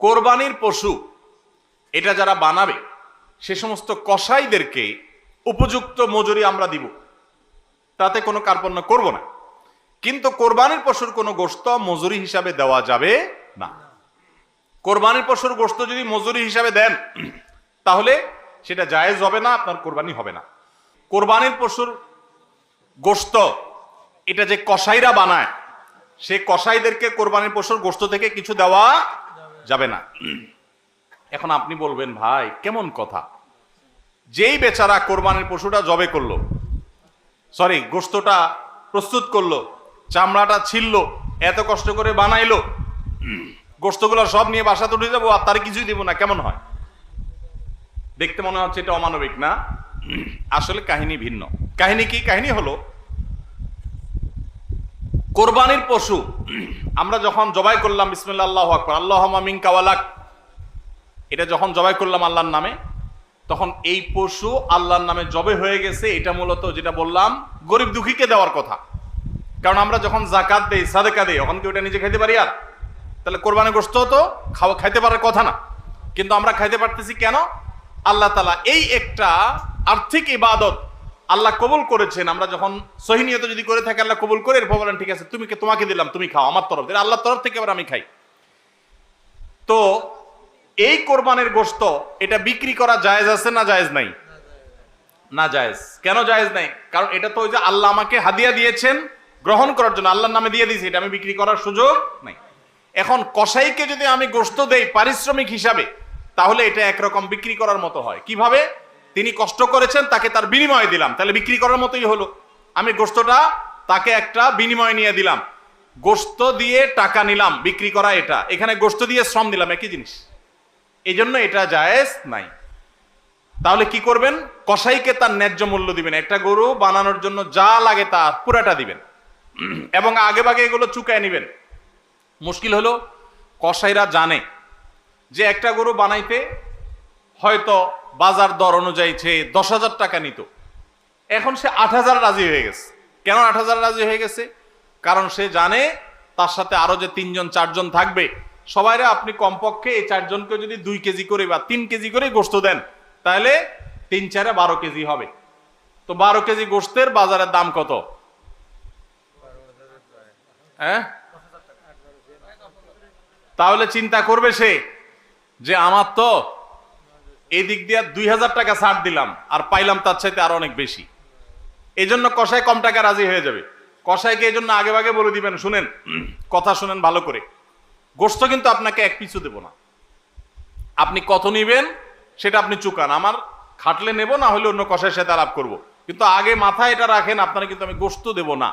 কোরবানির পশু এটা যারা বানাবে সে সমস্ত কসাইদেরকে উপযুক্ত মজুরি আমরা দিব, তাতে কোনো কার্পণ্য করব না। কিন্তু কোরবানির পশুর কোনো গোশত মজুরি হিসাবে দেওয়া যাবে না। কোরবানির পশুর গোশত যদি মজুরি হিসাবে দেন তাহলে সেটা জায়েজ হবে না, আপনার কোরবানি হবে না। কোরবানির পশুর গোশত এটা যে কসাইরা বানায় সে কসাইদেরকে কোরবানির পশুর গোশত থেকে কিছু দেওয়া যাবে না। এখন আপনি বলবেন, ভাই কেমন কথা, যেই বেচারা কোরবানির পশুটা জবে করলো, সরি গোশতটা প্রস্তুত করলো, চামড়াটা ছিললো, এত কষ্ট করে বানাইলো, গোশতগুলো সব নিয়ে বাসাতে উঠে যাবো আর তার কিছুই দিব না, কেমন হয়? দেখতে মনে হচ্ছে এটা অমানবিক না? আসলে কাহিনী ভিন্ন। কাহিনী কি? কাহিনী হলো কোরবানির পশু আমরা যখন জবাই করলাম, বিসমিল্লাহ আল্লাহু আকবার, আল্লাহুম্মা মিনকা ওয়ালাক, এটা যখন জবাই করলাম আল্লাহর নামে, তখন এই পশু আল্লাহর নামে জবে হয়ে গেছে। এটা মূলত যেটা বললাম গরিব দুঃখীকে দেওয়ার কথা, কারণ আমরা যখন যাকাত দেই, সাদেকা দেই, তখন কি ওটা নিজে খাইতে পারি? আর তাহলে কোরবানির গোশত তো খাইতে পারার কথা না, কিন্তু আমরা খাইতে পারতেছি কেন? আল্লাহ তাআলা এই একটা আর্থিক ইবাদত আল্লাহ কবুল করেছেন। আমরা যখন সহিহ নিয়তে যদি করে থাকি আল্লাহ কবুল করে, এরপর বলেন ঠিক আছে তোমাকে দিলাম, তুমি খাও আমার তরফ থেকে, আল্লাহর তরফ থেকে আবার আমি খাই। তো এই কোরবানির গোশত এটা বিক্রি করা জায়েজ আছে না জায়েজ নাই? না জায়েজ। কেন জায়েজ নাই? কারণ এটা তো ওই যে আল্লাহ আমাকে হাদিয়া দিয়েছেন গ্রহণ করার জন্য, আল্লাহর নামে দিয়ে দিয়েছি, এটা আমি বিক্রি করার সুযোগ নাই। এখন কসাইকে যদি আমি গোশত দেই পারিশ্রমিক হিসাবে, তাহলে এটা একরকম বিক্রি করার মতো হয়। কিভাবে? তিনি কষ্ট করেছেন, তাকে তার বিনিময় দিলাম, তাহলে বিক্রি করার মতোই হলো। আমি গোশতটা তাকে একটা বিনিময় নিয়ে দিলাম, গোশত দিয়ে টাকা নিলাম, বিক্রি করা এটা, এখানে গোশত দিয়ে শ্রম দিলাম, একই জিনিস। এই জন্য এটা জায়েজ নাই। তাহলে কি করবেন? কসাইকে তার ন্যায্য মূল্য দিবেন, একটা গরু বানানোর জন্য যা লাগে তার পুরাটা দিবেন এবং আগে ভাগে এগুলো চুকায় নিবেন। মুশকিল হলো কসাইরা জানে যে একটা গরু বানাইতে হয়তো বাজার দর অনুযায়ী সে 10,000 টাকা নিত, এখন সে 8,000 রাজি হয়ে গেছে। কেন 8,000 রাজি হয়ে গেছে? কারণ সে জানে তার সাথে আরো যে 3জন 4জন থাকবে, সবাইরে আপনি কমপক্ষে এই 4 জনকে যদি 2 কেজি করে বা 3 কেজি করে গোশত দেন, তাহলে 3-4 12 কেজি হবে। তো 12 কেজি গোশতের বাজারের দাম কত? হ্যাঁ, তাহলে চিন্তা করবে সে যে আমার তো এই দিক দিয়ে 2,000 টাকা ছাড় দিলাম আর পাইলাম তার চাইতে আরো অনেক বেশি। এই জন্য কসাই কম টাকা রাজি হয়ে যাবে। কসাইকে এই জন্য আগে ভাগে বলে দিবেন, শুনেন, কথা শুনেন ভালো করে, গোশত কিন্তু আপনাকে এক পিছু দেব না, আপনি কত নিবেন সেটা আপনি চুকান, আমার খাটলে নেব, না হলে অন্য কসাইয়ের সাথে আলাপ করব, কিন্তু আগে মাথায় এটা রাখেন আপনারা কিন্তু আমি গোশত দেব না,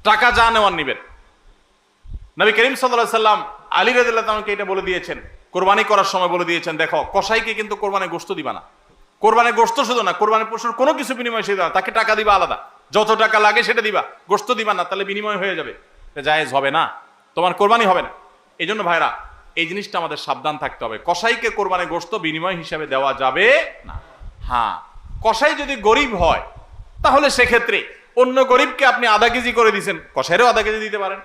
টাকা যা নেওয়ার নিবেন। নবী করিম সাল্লাল্লাহু আলাইহি সাল্লাম আলী রাদিয়াল্লাহু আনহুকে এটা বলে দিয়েছেন, কোরবানি করার সময় বলে দিয়েছেন, দেখো কসাইকে কিন্তু কোরবানির গোশত দিবা না। কোরবানির গোশত শুধু না, কোরবানির পশুর কোনো কিছু বিনিময় সে দেওয়া, তাকে টাকা দিবা আলাদা, যত টাকা লাগে সেটা দিবা, গোশত দিবা না, তাহলে বিনিময় হয়ে যাবে, এটা জায়েজ হবে না, তোমার কোরবানি হবে না। এই জন্য ভাইরা এই জিনিসটা আমাদের সাবধান থাকতে হবে, কসাইকে কোরবানির গোশত বিনিময় হিসাবে দেওয়া যাবে না। হ্যাঁ, কসাই যদি গরিব হয় তাহলে সেক্ষেত্রে অন্য গরিবকে আপনি আধা কেজি করে দিচ্ছেন, কসাইরও আধা কেজি দিতে পারেন,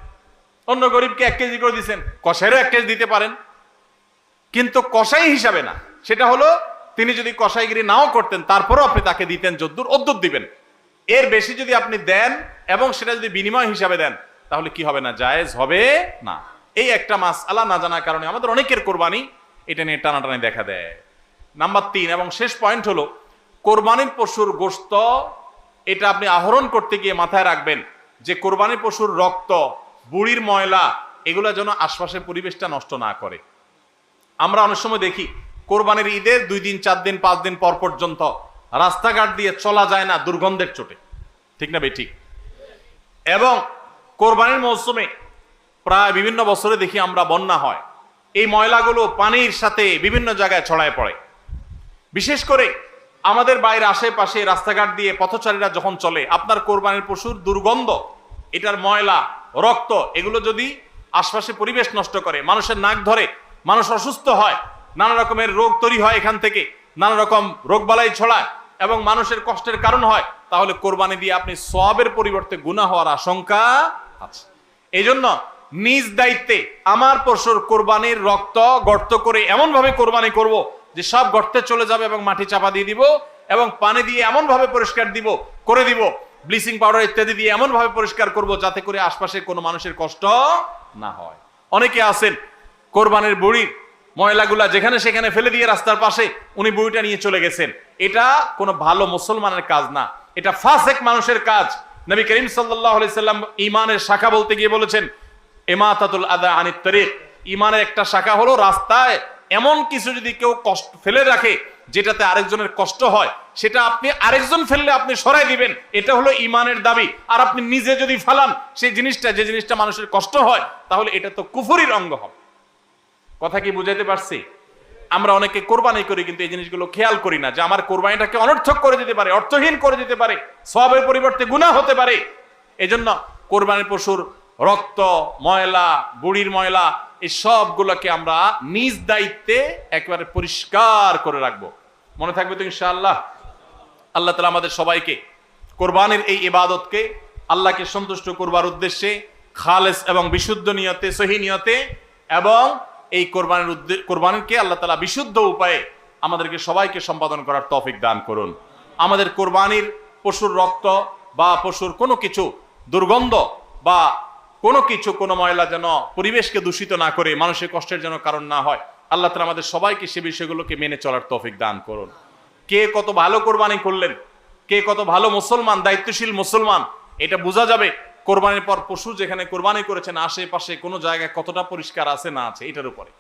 অন্য গরিবকে 1 কেজি করে দিচ্ছেন, কসাইরও 1 কেজি দিতে পারেন, কিন্তু কসাই হিসাবে না। সেটা হলো তিনি যদি কসাইগিরি নাও করতেন তারপরও আপনি তাকে দিতেন যদ্দুর অদ্দুর দিবেন। এর বেশি যদি আপনি দেন এবং সেটা যদি বিনিময় হিসাবে দেন তাহলে কি হবে না? জায়েজ হবে না। এই একটা মাসআলা না জানার কারণে আমাদের অনেকের কোরবানি এটা নিয়ে টানাটানি দেখা দেয়। নাম্বার 3 এবং শেষ পয়েন্ট হলো কোরবানির পশুর গোশত এটা আপনি আহরণ করতে গিয়ে মাথায় রাখবেন যে কোরবানির পশুর রক্ত, বুড়ির ময়লা, এগুলো যেন আশপাশের পরিবেশটা নষ্ট না করে। আমরা অনেক সময় দেখি কোরবানির ঈদের 2 দিন 4 দিন 5 দিন পর পর্যন্ত রাস্তাঘাট দিয়ে চলা যায় না দুর্গন্ধের চোটে, ঠিক না বেঠিক? এবং কোরবানির মৌসুমে প্রায় বিভিন্ন বছরে দেখি আমরা বন্যা হয়, এই ময়লাগুলো পানির সাথে বিভিন্ন জায়গায় ছড়ায় পড়ে। বিশেষ করে আমাদের বাইরে আশেপাশে রাস্তাঘাট দিয়ে পথচারীরা যখন চলে, আপনার কোরবানির পশুর দুর্গন্ধ, এটার ময়লা, রক্ত, এগুলো যদি আশপাশে পরিবেশ নষ্ট করে, মানুষের নাক ধরে, মানুষ অসুস্থ হয়, নানা রকমের রোগ তৈরি হয়, এখান থেকে নানা রকম রোগবালাই ছড়ায় এবং মানুষের কষ্টের কারণ হয়, তাহলে কোরবানি দিয়ে আপনি সওয়াবের পরিবর্তে গুনাহ হওয়ার আশঙ্কা আছে। এই জন্য নিজ দায়িত্বে আমার পশুর কোরবানির রক্ত গর্ত করে এমন ভাবে কোরবানি করব যে সব গর্তে চলে যাবে এবং মাটি চাপা দিয়ে দিব এবং পানি দিয়ে এমন ভাবে পরিষ্কার করে দিব, ব্লিচিং পাউডার ইত্যাদি দিয়ে এমন ভাবে পরিষ্কার করব যাতে করে আশপাশে কোনো মানুষের কষ্ট না হয়। অনেকে আছেন কোরবানির বুড়ির ময়লাগুলা যেখানে সেখানে ফেলে দিয়ে রাস্তার পাশে উনি বুড়িটা নিয়ে চলে গেছেন। এটা কোনো ভালো মুসলমানের কাজ না, এটা ফাসেক মানুষের কাজ। নবী করিম সাল্লাল্লাহু আলাইহি সাল্লাম ঈমানের শাখা বলতে গিয়ে বলেছেন ইমাতাতুল আযা আনিত তারিক, ঈমানের একটা শাখা হলো রাস্তায় এমন কিছু যদি কেউ কষ্ট ফেলে রাখে যেটাতে আরেকজনের কষ্ট হয়, সেটা আপনি আরেকজন ফেললে আপনি সরাই দিবেন, এটা হলো ঈমানের দাবি। আর আপনি নিজে যদি ফালান সেই জিনিসটা, যে জিনিসটা মানুষের কষ্ট হয়, তাহলে এটা তো কুফরির অঙ্গ হবে। কথা কি বুঝাইতে পারছি? আমরা অনেকে কোরবানি করি কিন্তু এই জিনিসগুলো খেয়াল করি না যে আমার কোরবানিটাকে অনর্থক করে দিতে পারে, অর্থহীন করে দিতে পারে, সওয়াবের পরিবর্তে গুনাহ হতে পারে। এজন্য কোরবানির পশুর রক্ত, ময়লা, বুড়ির ময়লা, এই সবগুলোকে আমরা নিজ দায়িত্বে একেবারে পরিষ্কার করে রাখবো। মনে থাকবে তো ইনশাআল্লাহ? আল্লাহ তাআলা আমাদের সবাইকে কোরবানির এই ইবাদতকে আল্লাহকে সন্তুষ্ট করবার উদ্দেশ্যে খালেস এবং বিশুদ্ধ নিয়তে, সহি নিয়তে এবং এই কোরবানিকে আল্লাহ তাআলা বিশুদ্ধ উপায়ে আমাদেরকে সবাইকে সম্পাদন করার তৌফিক দান করুন। আমাদের কোরবানির পশুর রক্ত বা পশুর কোনো কিছু দুর্গন্ধ বা কোনো কিছু, কোনো ময়লা যেন পরিবেশকে দূষিত না করে, মানুষের কষ্টের যেন কারণ না হয়। আল্লাহ তাআলা আমাদের সবাইকে সে বিষয়গুলোকে মেনে চলার তৌফিক দান করুন। কে কত ভালো কোরবানি করলেন, কে কত ভালো মুসলমান, দায়িত্বশীল মুসলমান, এটা বোঝা যাবে কোরবানির পর পশু যেখানে কোরবানি করেছেন আশেপাশে কোনো জায়গায় কতটা পরিষ্কার আছে না আছে, এটার উপরে।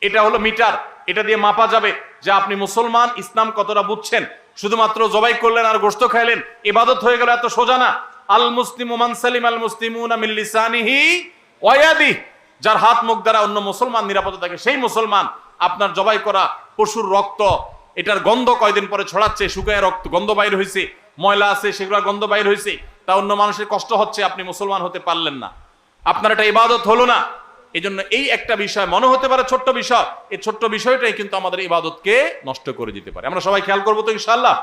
এটা হলো মিটার, এটা দিয়ে মাপা যাবে যে আপনি মুসলমান, ইসলাম কতটা বুঝছেন। শুধুমাত্র জবাই করলেন আর গোশত খাইলেন ইবাদত হয়ে গেল, এত সোজা না। আল মুসলিমু মান সালিম আল মুসলিমুনা মিন লিসানিহি ওয়া ইয়াদিহি, যার হাত মুখ দ্বারা অন্য মুসলমান নিরাপদ থাকে সেই মুসলমান। আপনার জবাই করা পশুর রক্ত, এটার গন্ধ কয়দিন পরে ছড়াচ্ছে, শুকায় রক্ত গন্ধ বাইর হয়েছে, ময়লা আছে সেগুলো গন্ধ বাইর হয়েছে, তা অন্য মানুষের কষ্ট হচ্ছে, আপনি মুসলমান হতে পারলেন না, আপনার এটা ইবাদত হলো না। এই জন্য এই একটা বিষয় মনে হতে পারে ছোট্ট বিষয়, এই ছোট্ট বিষয়টাই কিন্তু আমাদের ইবাদতকে নষ্ট করে দিতে পারে। আমরা সবাই খেয়াল করবো তো ইনশাআল্লাহ?